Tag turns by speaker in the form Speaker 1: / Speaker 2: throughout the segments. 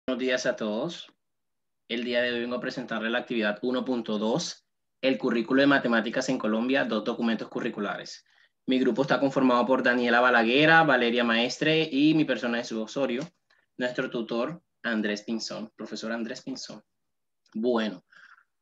Speaker 1: Buenos días a todos. El día de hoy vengo a presentarles la actividad 1.2, el currículo de matemáticas en Colombia, 2 documentos curriculares. Mi grupo está conformado por Daniela Balaguera, Valeria Maestre y mi persona es Osorio, nuestro tutor Andrés Pinzón, profesor Andrés Pinzón. Bueno,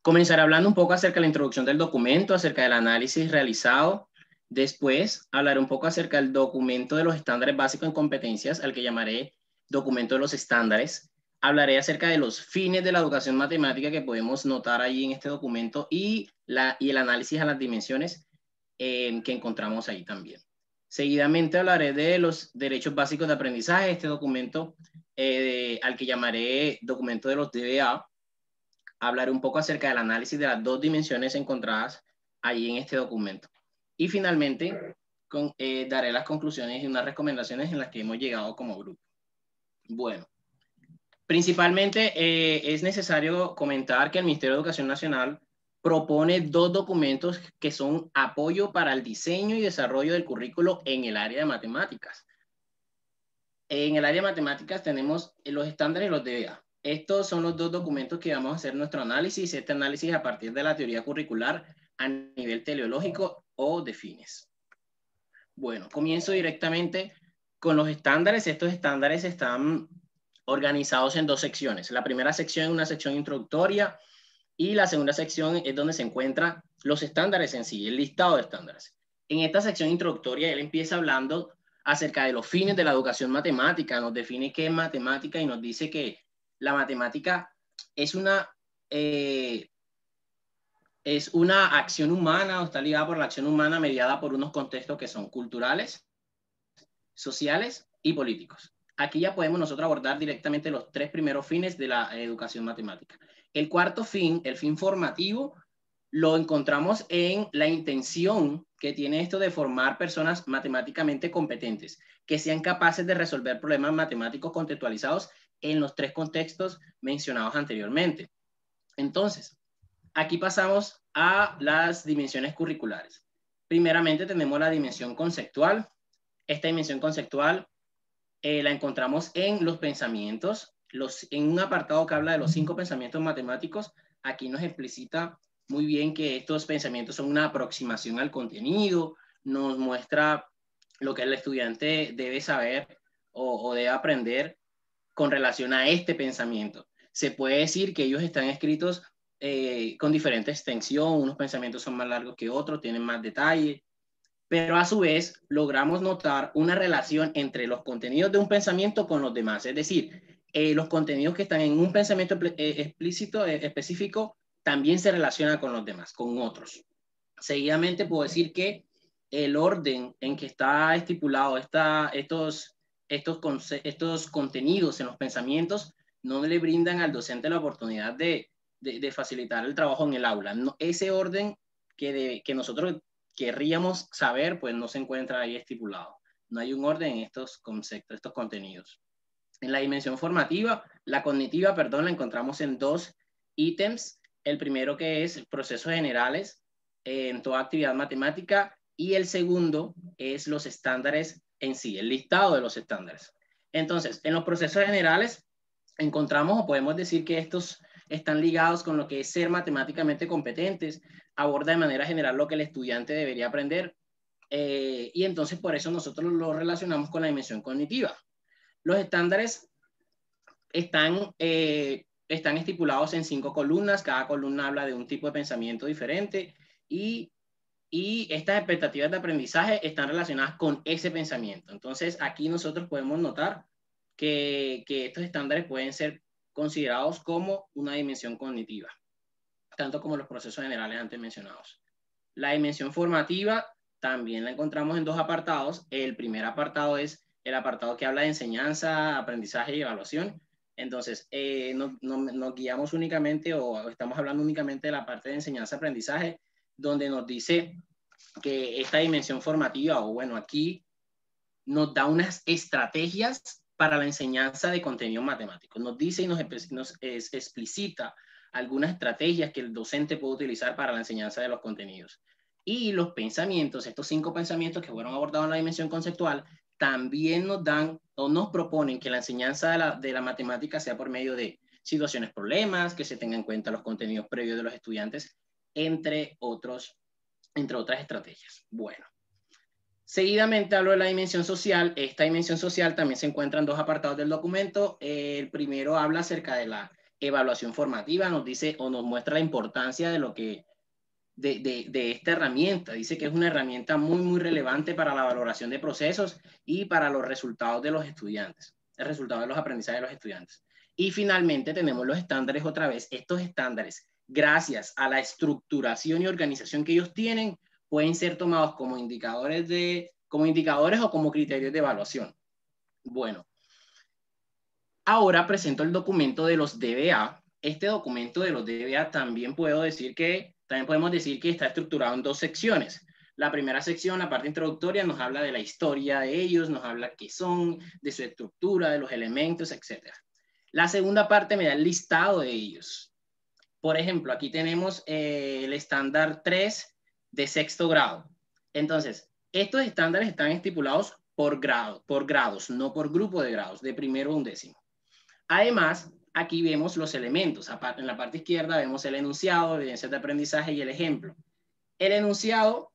Speaker 1: comenzaré hablando un poco acerca de la introducción del documento, acerca del análisis realizado. Después hablaré un poco acerca del documento de los estándares básicos en competencias, al que llamaré documento de los estándares. Hablaré acerca de los fines de la educación matemática que podemos notar ahí en este documento y el análisis a las dimensiones que encontramos ahí también. Seguidamente hablaré de los derechos básicos de aprendizaje, este documento al que llamaré documento de los DBA. Hablaré un poco acerca del análisis de las 2 dimensiones encontradas ahí en este documento. Y finalmente daré las conclusiones y unas recomendaciones en las que hemos llegado como grupo. Bueno, principalmente es necesario comentar que el Ministerio de Educación Nacional propone 2 documentos que son apoyo para el diseño y desarrollo del currículo en el área de matemáticas. En el área de matemáticas tenemos los estándares y los DBA. Estos son los 2 documentos que vamos a hacer nuestro análisis, este análisis a partir de la teoría curricular a nivel teleológico o de fines. Bueno, comienzo directamente con los estándares. Estos estándares están organizados en 2 secciones. La primera sección es una sección introductoria y la segunda sección es donde se encuentran los estándares en sí, el listado de estándares. En esta sección introductoria él empieza hablando acerca de los fines de la educación matemática, nos define qué es matemática y nos dice que la matemática es una acción humana o está ligada por la acción humana mediada por unos contextos que son culturales, sociales y políticos. Aquí ya podemos nosotros abordar directamente los 3 primeros fines de la educación matemática. El cuarto fin, el fin formativo, lo encontramos en la intención que tiene esto de formar personas matemáticamente competentes, que sean capaces de resolver problemas matemáticos contextualizados en los 3 contextos mencionados anteriormente. Entonces, aquí pasamos a las dimensiones curriculares. Primeramente tenemos la dimensión conceptual. Esta dimensión conceptual la encontramos en los pensamientos, en un apartado que habla de los 5 pensamientos matemáticos. Aquí nos explicita muy bien que estos pensamientos son una aproximación al contenido, nos muestra lo que el estudiante debe saber o debe aprender con relación a este pensamiento. Se puede decir que ellos están escritos con diferente extensión, unos pensamientos son más largos que otros, tienen más detalle, pero a su vez logramos notar una relación entre los contenidos de un pensamiento con los demás. Es decir, los contenidos que están en un pensamiento explícito, específico, también se relacionan con los demás, con otros. Seguidamente puedo decir que el orden en que está estipulado estos contenidos en los pensamientos no le brindan al docente la oportunidad de facilitar el trabajo en el aula. No, ese orden que nosotros querríamos saber, pues no se encuentra ahí estipulado. No hay un orden en estos conceptos, estos contenidos. En la dimensión formativa, la cognitiva, perdón, la encontramos en 2 ítems. El primero que es procesos generales en toda actividad matemática y el segundo es los estándares en sí, el listado de los estándares. Entonces, en los procesos generales encontramos o podemos decir que estos están ligados con lo que es ser matemáticamente competentes, aborda de manera general lo que el estudiante debería aprender y entonces por eso nosotros lo relacionamos con la dimensión cognitiva. Los estándares están estipulados en 5 columnas, cada columna habla de un tipo de pensamiento diferente y estas expectativas de aprendizaje están relacionadas con ese pensamiento. Entonces aquí nosotros podemos notar que estos estándares pueden ser considerados como una dimensión cognitiva, tanto como los procesos generales antes mencionados. La dimensión formativa también la encontramos en 2 apartados. El primer apartado es el apartado que habla de enseñanza, aprendizaje y evaluación. Entonces, nos guiamos únicamente o estamos hablando únicamente de la parte de enseñanza-aprendizaje, donde nos dice que esta dimensión formativa, o bueno, aquí nos da unas estrategias para la enseñanza de contenido matemático. Nos dice y nos explicita algunas estrategias que el docente puede utilizar para la enseñanza de los contenidos. Y los pensamientos, estos 5 pensamientos que fueron abordados en la dimensión conceptual, también nos dan o nos proponen que la enseñanza de la matemática sea por medio de situaciones, problemas, que se tengan en cuenta los contenidos previos de los estudiantes, entre otras estrategias. Bueno, seguidamente hablo de la dimensión social. Esta dimensión social también se encuentra en dos apartados del documento. El primero habla acerca de la evaluación formativa, nos dice o nos muestra la importancia de lo que de esta herramienta. Dice que es una herramienta muy, muy relevante para la valoración de procesos y para los resultados de los estudiantes, el resultado de los aprendizajes de los estudiantes. Y finalmente tenemos los estándares otra vez. Estos estándares, gracias a la estructuración y organización que ellos tienen, pueden ser tomados como indicadores o como criterios de evaluación. Bueno, ahora presento el documento de los DBA. Este documento de los DBA también podemos decir que está estructurado en dos secciones. La primera sección, la parte introductoria, nos habla de la historia de ellos, nos habla qué son, de su estructura, de los elementos, etc. La segunda parte me da el listado de ellos. Por ejemplo, aquí tenemos el estándar 3 de sexto grado. Entonces, estos estándares están estipulados por grados, no por grupo de grados, de primero a undécimo. Además, aquí vemos los elementos. En la parte izquierda vemos el enunciado, evidencias de aprendizaje y el ejemplo. El enunciado,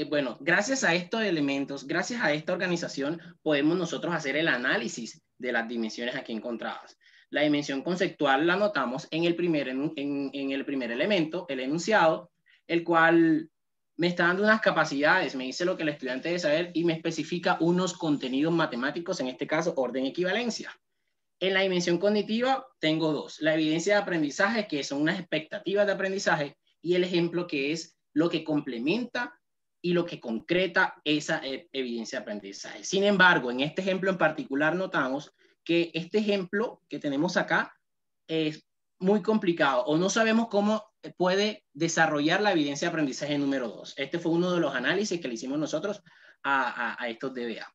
Speaker 1: bueno, gracias a estos elementos, gracias a esta organización, podemos nosotros hacer el análisis de las dimensiones aquí encontradas. La dimensión conceptual la notamos en el primer elemento, el enunciado, el cual me está dando unas capacidades, me dice lo que el estudiante debe saber y me especifica unos contenidos matemáticos, en este caso orden y equivalencia. En la dimensión cognitiva tengo dos, la evidencia de aprendizaje, que son unas expectativas de aprendizaje, y el ejemplo, que es lo que complementa y lo que concreta esa evidencia de aprendizaje. Sin embargo, en este ejemplo en particular notamos que este ejemplo que tenemos acá es muy complicado o no sabemos cómo puede desarrollar la evidencia de aprendizaje número 2. Este fue uno de los análisis que le hicimos nosotros a estos DBA.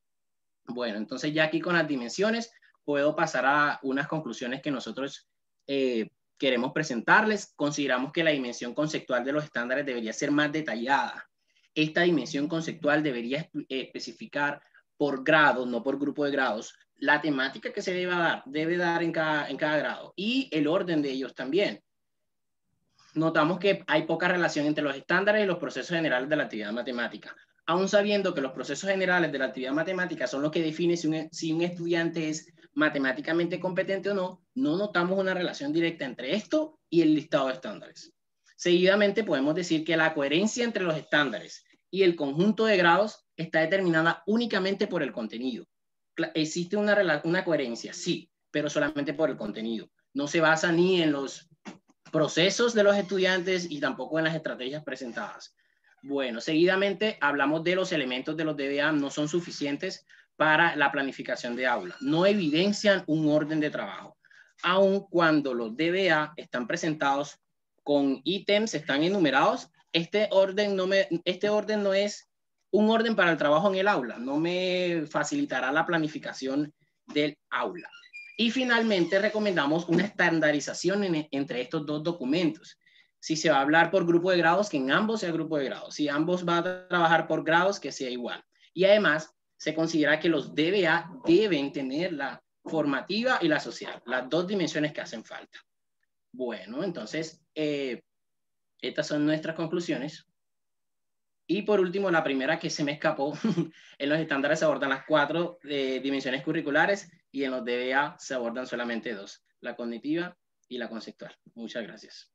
Speaker 1: Bueno, entonces ya aquí con las dimensiones puedo pasar a unas conclusiones que nosotros queremos presentarles. Consideramos que la dimensión conceptual de los estándares debería ser más detallada. Esta dimensión conceptual debería especificar por grado, no por grupo de grados, la temática que se debe dar en cada grado y el orden de ellos también. Notamos que hay poca relación entre los estándares y los procesos generales de la actividad matemática. Aún sabiendo que los procesos generales de la actividad matemática son los que definen si un estudiante es matemáticamente competente o no, no notamos una relación directa entre esto y el listado de estándares. Seguidamente podemos decir que la coherencia entre los estándares y el conjunto de grados está determinada únicamente por el contenido. ¿Existe una coherencia? Sí, pero solamente por el contenido. No se basa ni en los procesos de los estudiantes y tampoco en las estrategias presentadas. Bueno, seguidamente hablamos de los elementos de los DBA, no son suficientes para la planificación de aula, no evidencian un orden de trabajo, aun cuando los DBA están presentados con ítems, están enumerados, este orden no es un orden para el trabajo en el aula, no me facilitará la planificación del aula. Y finalmente recomendamos una estandarización entre estos dos documentos. Si se va a hablar por grupo de grados, que en ambos sea grupo de grados. Si ambos van a trabajar por grados, que sea igual. Y además, se considera que los DBA deben tener la formativa y la social, las dos dimensiones que hacen falta. Bueno, entonces, estas son nuestras conclusiones. Y por último, la primera que se me escapó, en los estándares se abordan las 4 dimensiones curriculares y en los DBA se abordan solamente 2, la cognitiva y la conceptual. Muchas gracias.